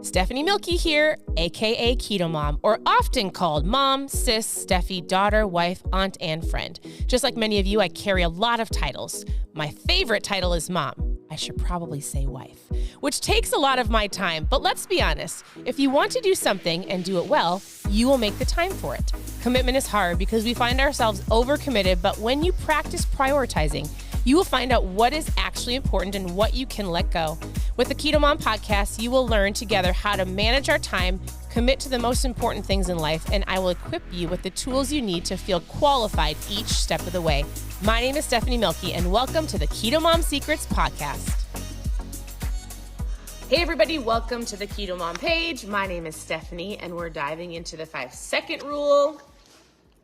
Stephanie Milky here, aka KetoMOM, or often called mom, sis, Steffi, daughter, wife, aunt, and friend. Just like many of you, I carry a lot of titles. My favorite title is mom. I should probably say wife, which takes a lot of my time. But let's be honest, if you want to do something and do it well, you will make the time for it. Commitment is hard because we find ourselves overcommitted, but when you practice prioritizing, you will find out what is actually important and what you can let go. With the KetoMOM podcast, you will learn together how to manage our time, commit to the most important things in life, and I will equip you with the tools you need to feel qualified each step of the way. My name is Stephanie Milky, and welcome to the KetoMOM Secrets podcast. Hey everybody, welcome to the KetoMOM page. My name is Stephanie, and we're diving into the 5-second rule.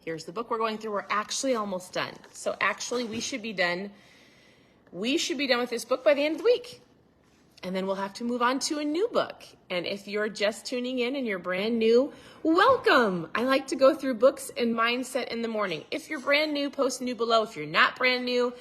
Here's the book we're going through. We're actually almost done. So actually, we should be done with this book by the end of the week. And then we'll have to move on to a new book. And if you're just tuning in and you're brand new, welcome. I like to go through books and mindset in the morning. If you're brand new, post new below. If you're not brand new,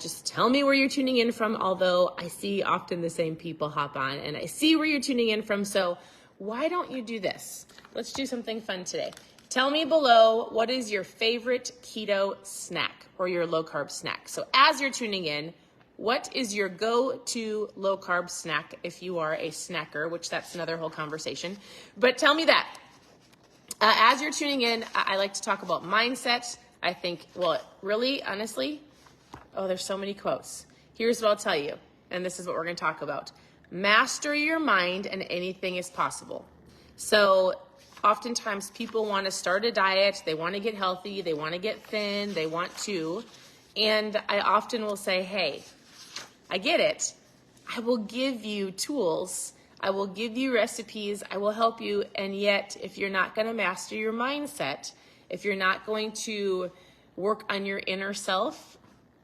just tell me where you're tuning in from. Although I see often the same people hop on and I see where you're tuning in from. So why don't you do this? Let's do something fun today. Tell me below, what is your favorite keto snack or your low carb snack? So as you're tuning in, what is your go-to low-carb snack if you are a snacker, which that's another whole conversation. But tell me that. As you're tuning in, I like to talk about mindset. I think, well, really, honestly, there's so many quotes. Here's what I'll tell you, and this is what we're going to talk about. Master your mind and anything is possible. So oftentimes people want to start a diet, they want to get healthy, they want to get thin, and I often will say, hey, I get it. I will give you tools. I will give you recipes. I will help you. And yet, if you're not going to master your mindset, if you're not going to work on your inner self,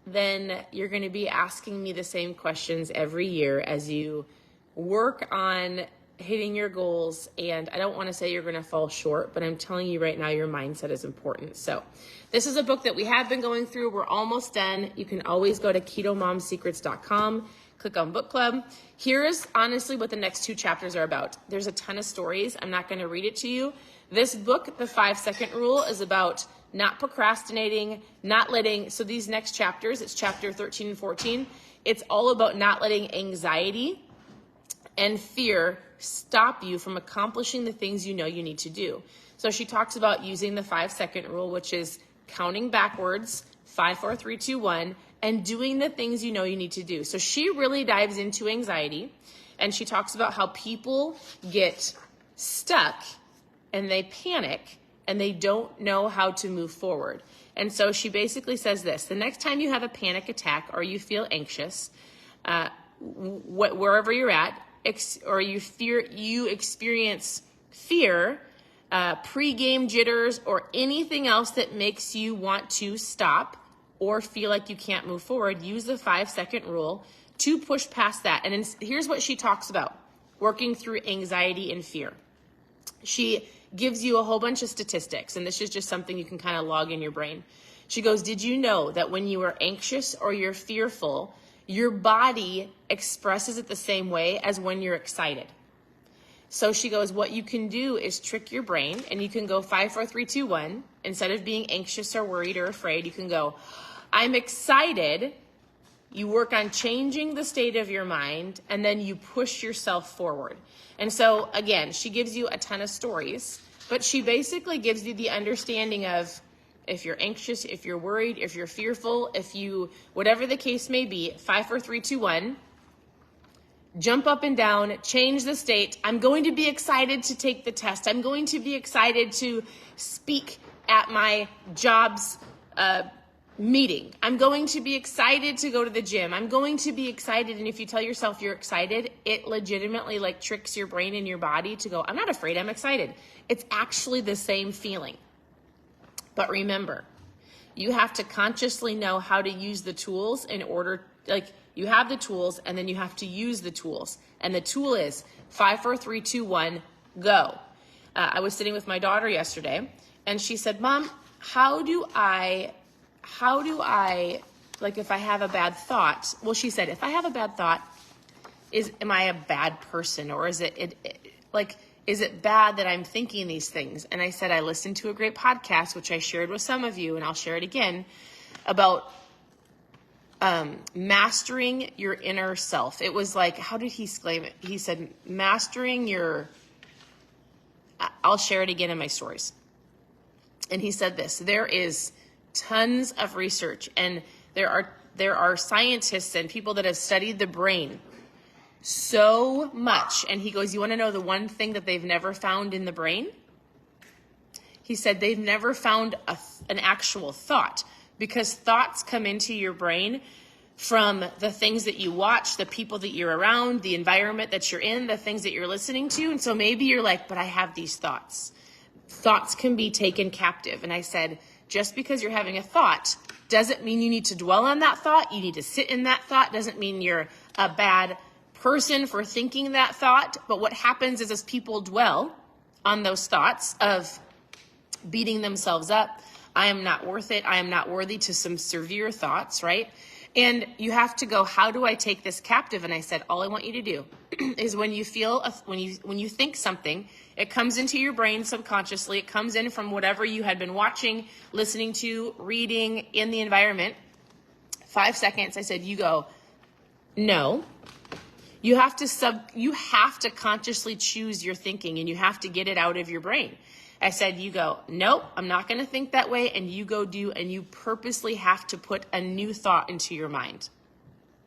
then you're going to be asking me the same questions every year as you work on hitting your goals. And I don't want to say you're going to fall short, but I'm telling you right now, your mindset is important. So this is a book that we have been going through. We're almost done. You can always go to ketomomsecrets.com, click on book club. Here's honestly what the next 2 chapters are about. There's a ton of stories. I'm not going to read it to you. This book, the 5-second rule, is about not procrastinating, so these next chapters, it's chapter 13 and 14. It's all about not letting anxiety and fear stop you from accomplishing the things you know you need to do. So she talks about using the 5-second rule, which is counting backwards, 5, 4, 3, 2, 1, and doing the things you know you need to do. So she really dives into anxiety, and she talks about how people get stuck and they panic and they don't know how to move forward. And so she basically says this: the next time you have a panic attack or you feel anxious, wherever you're at, or you experience fear, pre-game jitters, or anything else that makes you want to stop or feel like you can't move forward, use the 5-second rule to push past that. And here's what she talks about: working through anxiety and fear. She gives you a whole bunch of statistics, and this is just something you can kind of log in your brain. She goes, did you know that when you are anxious or you're fearful, your body expresses it the same way as when you're excited? So she goes, what you can do is trick your brain, and you can go 5, 4, 3, 2, 1. Instead of being anxious or worried or afraid, you can go, I'm excited. You work on changing the state of your mind, and then you push yourself forward. And so again, she gives you a ton of stories, but she basically gives you the understanding of, if you're anxious, if you're worried, if you're fearful, whatever the case may be, 5, 4, 3, 2, 1, jump up and down, change the state. I'm going to be excited to take the test. I'm going to be excited to speak at my job's meeting. I'm going to be excited to go to the gym. I'm going to be excited. And if you tell yourself you're excited, it legitimately tricks your brain and your body to go, I'm not afraid, I'm excited. It's actually the same feeling. But remember, you have to consciously know how to use the tools in order, you have the tools and then you have to use the tools. And the tool is 5, 4, 3, 2, 1, go. I was sitting with my daughter yesterday and she said, Mom, how do I, if I have a bad thought? Well, she said, if I have a bad thought, am I a bad person, or Like, is it bad that I'm thinking these things? And I said, I listened to a great podcast, which I shared with some of you, and I'll share it again, about mastering your inner self. It was like, how did he exclaim it? He said, mastering your, I'll share it again in my stories. And he said this, there is tons of research, and there are scientists and people that have studied the brain so much. And he goes, you want to know the one thing that they've never found in the brain? He said they've never found an actual thought, because thoughts come into your brain from the things that you watch, the people that you're around, the environment that you're in, the things that you're listening to. And so maybe you're like, but I have these thoughts. Thoughts can be taken captive. And I said, just because you're having a thought doesn't mean you need to dwell on that thought. You need to sit in that thought. Doesn't mean you're a bad person for thinking that thought. But what happens is, as people dwell on those thoughts of beating themselves up, I am not worth it, I am not worthy, to some severe thoughts, right? And you have to go, how do I take this captive? And I said, all I want you to do is when you feel, when you think something, it comes into your brain subconsciously. It comes in from whatever you had been watching, listening to, reading in the environment. 5 seconds, I said, you go, no. You have to consciously choose your thinking, and you have to get it out of your brain. I said, you go, nope, I'm not going to think that way. And you go do, and you purposely have to put a new thought into your mind.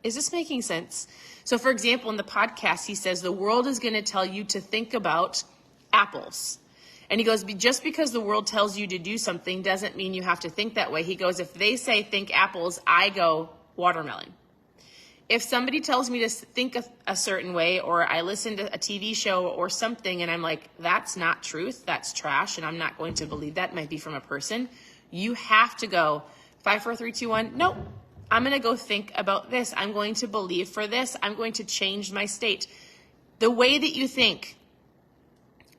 Is this making sense? So for example, in the podcast, he says, the world is going to tell you to think about apples. And he goes, just because the world tells you to do something doesn't mean you have to think that way. He goes, if they say think apples, I go watermelon. If somebody tells me to think a certain way, or I listen to a TV show or something, and I'm like, that's not truth, that's trash, and I'm not going to believe that, it might be from a person, you have to go 5, 4, 3, 2, 1. Nope. I'm going to go think about this. I'm going to believe for this. I'm going to change my state. The way that you think,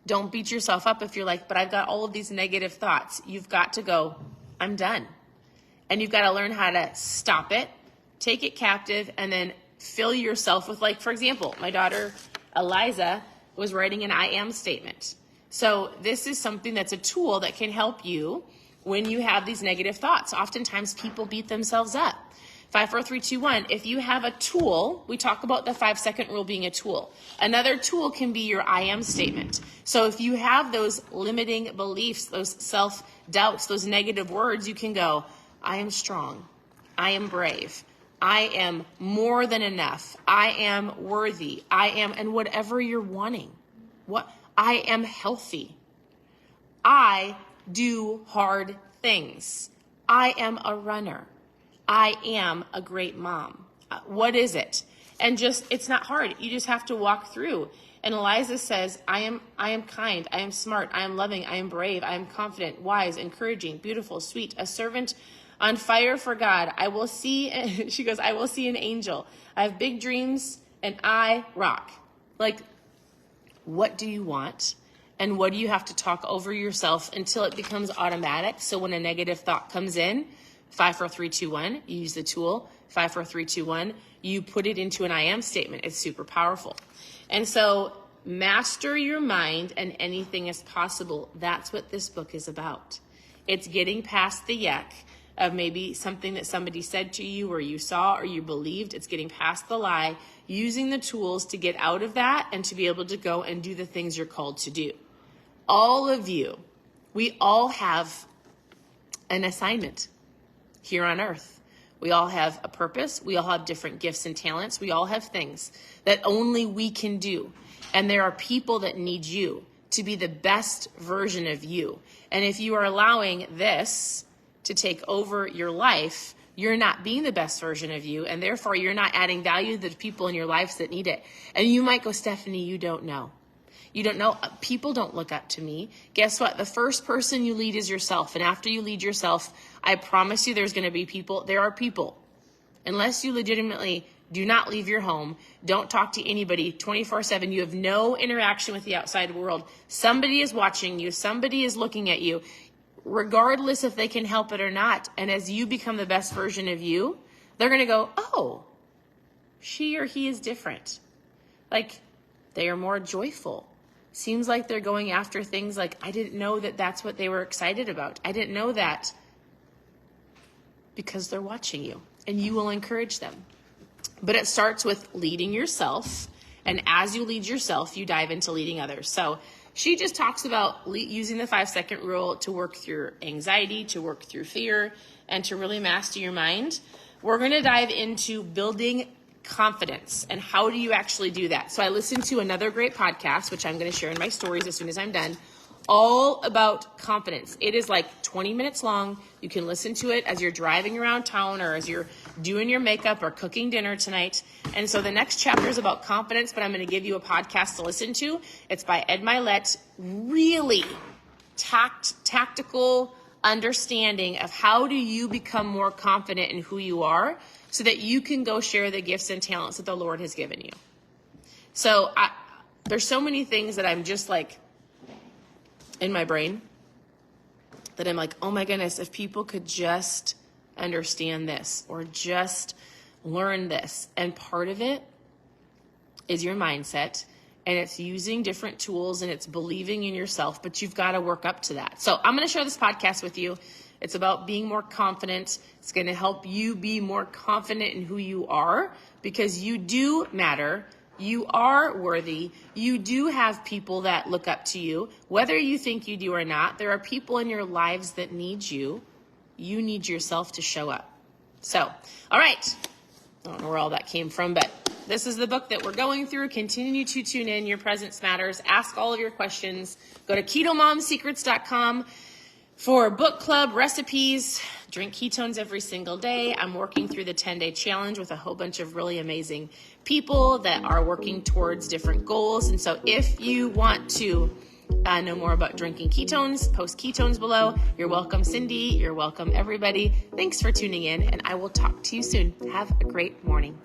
don't beat yourself up if you're like, but I've got all of these negative thoughts. You've got to go, I'm done. And you've got to learn how to stop it, take it captive, and then fill yourself with, like, for example, my daughter Eliza was writing an I am statement. So this is something that's a tool that can help you when you have these negative thoughts. Oftentimes people beat themselves up. 5, 4, 3, 2, 1. If you have a tool, we talk about the 5-second rule being a tool. Another tool can be your I am statement. So if you have those limiting beliefs, those self-doubts, those negative words, you can go, I am strong. I am brave. I am more than enough. I am worthy. I am, and whatever you're wanting. I am healthy. I do hard things. I am a runner. I am a great mom. What is it? And it's not hard. You just have to walk through. And Eliza says, I am kind. I am smart. I am loving. I am brave. I am confident, wise, encouraging, beautiful, sweet, a servant on fire for God. I will see, she goes, I will see an angel. I have big dreams and I rock. Like, what do you want? And what do you have to talk over yourself until it becomes automatic? So when a negative thought comes in, 5, 4, 3, 2, 1, you use the tool. 5, 4, 3, 2, 1, you put it into an I am statement. It's super powerful. And so master your mind and anything is possible. That's what this book is about. It's getting past the yuck of maybe something that somebody said to you or you saw or you believed. It's getting past the lie, using the tools to get out of that and to be able to go and do the things you're called to do. All of you, we all have an assignment here on earth. We all have a purpose. We all have different gifts and talents. We all have things that only we can do. And there are people that need you to be the best version of you. And if you are allowing this to take over your life, you're not being the best version of you. And therefore, you're not adding value to the people in your lives that need it. And you might go, Stephanie, you don't know. You don't know. People don't look up to me. Guess what? The first person you lead is yourself. And after you lead yourself, I promise you there's going to be people. There are people. Unless you legitimately do not leave your home, don't talk to anybody 24/7. You have no interaction with the outside world. Somebody is watching you. Somebody is looking at you, regardless if they can help it or not. And as you become the best version of you, they're going to go, oh, she or he is different. Like, they are more joyful. seems like they're going after things like, I didn't know that that's what they were excited about. I didn't know that, because they're watching you and you will encourage them. But it starts with leading yourself. And as you lead yourself, you dive into leading others. So she just talks about using the 5-second rule to work through anxiety, to work through fear, and to really master your mind. We're going to dive into building confidence and how do you actually do that. So I listened to another great podcast, which I'm going to share in my stories as soon as I'm done, all about confidence. It is like 20 minutes long. You can listen to it as you're driving around town or as you're doing your makeup or cooking dinner tonight. And so the next chapter is about confidence, but I'm going to give you a podcast to listen to. It's by Ed Milet. Really tactical understanding of how do you become more confident in who you are so that you can go share the gifts and talents that the Lord has given you. So there's so many things that I'm just like in my brain that I'm like, oh my goodness, if people could just understand this or just learn this. And part of it is your mindset, and it's using different tools, and it's believing in yourself, but you've got to work up to that. So I'm going to share this podcast with you. It's about being more confident. It's going to help you be more confident in who you are, because you do matter. You are worthy. You do have people that look up to you. Whether you think you do or not, there are people in your lives that need you. You need yourself to show up. So, all right. I don't know where all that came from, but this is the book that we're going through. Continue to tune in. Your presence matters. Ask all of your questions. Go to KetoMomSecrets.com for book club recipes. Drink ketones every single day. I'm working through the 10-day challenge with a whole bunch of really amazing people that are working towards different goals. And so if you want to know more about drinking ketones, post ketones below. You're welcome, Cindy. You're welcome, everybody. Thanks for tuning in, and I will talk to you soon. Have a great morning.